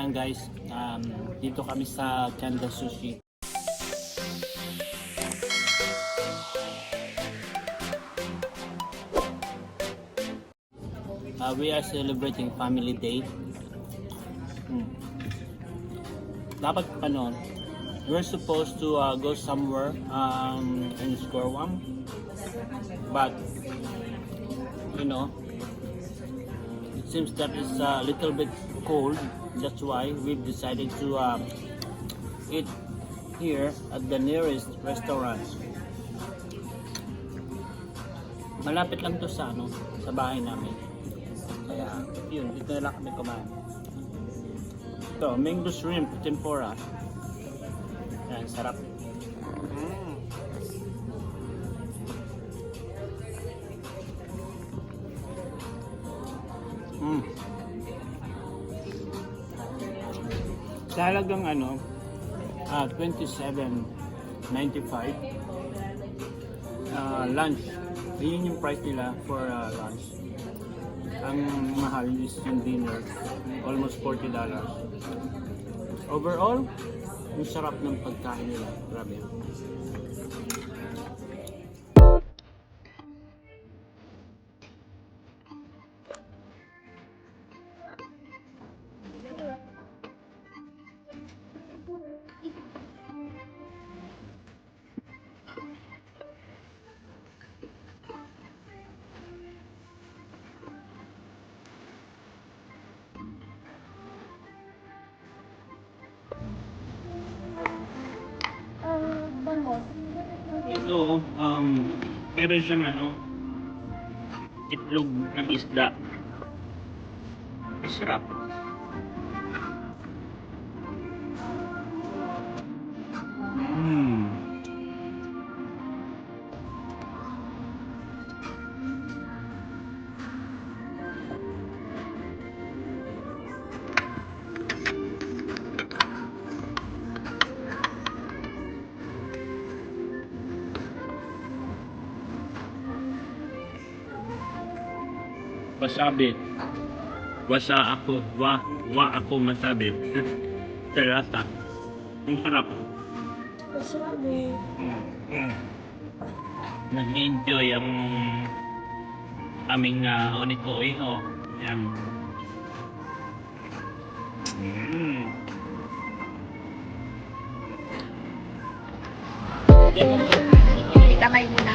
Ayan guys, dito kami sa Kanda Sushi. We are celebrating Family Day. Dapat ano, we're supposed to go somewhere in Square One, but you know, it seems that it's a little bit cold. That's why we've decided to eat here at the nearest restaurant. Malapit lang to sa ano, sa bahay namin. Kaya yun, dito na lang kami kumain. Ito, mango shrimp tempura. Yan, sarap. Talagang ano, 27.95 lunch. Yun yung price nila for lunch. Ang mahal is yung dinner, almost $40. Overall, yung sarap ng pagkain nila. Grabe. Ito, meron siyang ano, itlog ng isda. Sarap. Wasabi. Ako masabi. Terasa. Ang sarap. Wasabi. Nag-enjoy ang aming oniko-oino. Yan. Kamay muna.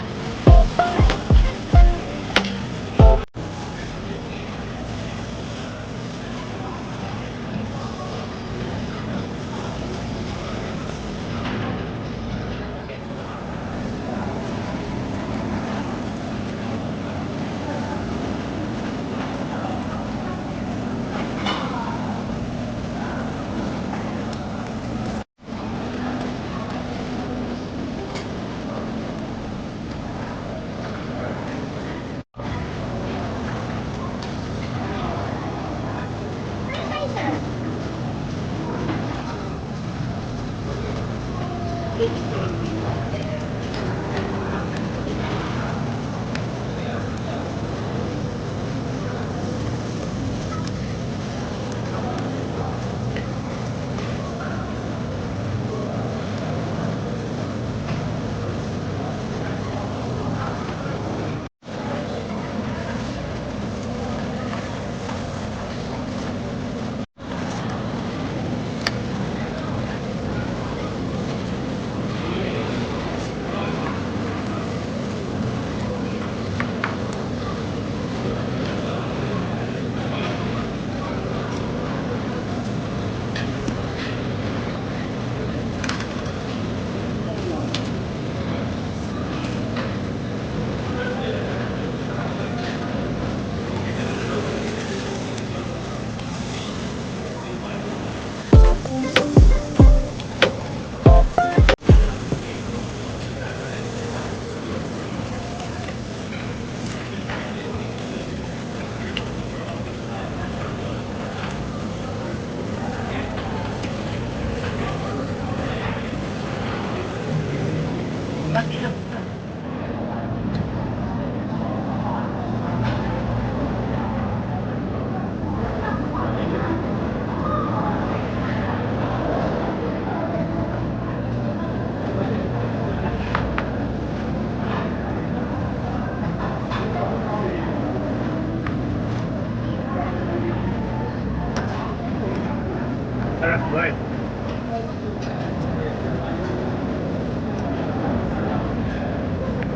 Sarap boy.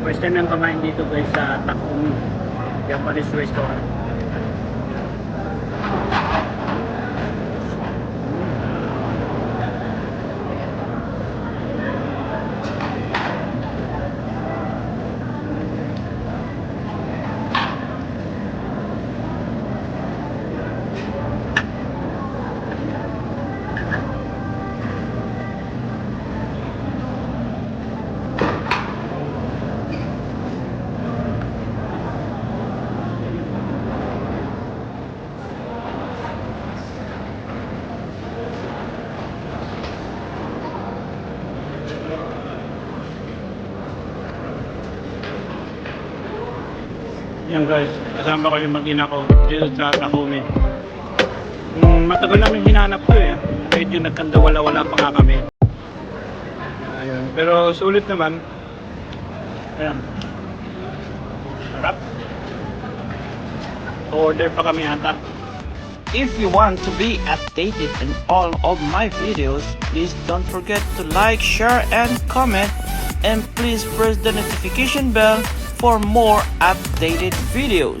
First time yung kumain dito guys sa Takumi Japanese restaurant. Yan guys, kasama ko yung mag-ina ko dito sa Takumi. Matagal namin hinanap to eh. Medyo nagkandawala-wala pa nga kami. Ayun. Pero sulit naman. Ayan. Sarap. Order pa kami ata. If you want to be updated on all of my videos, please don't forget to like, share, and comment, and please press the notification bell for more updated videos.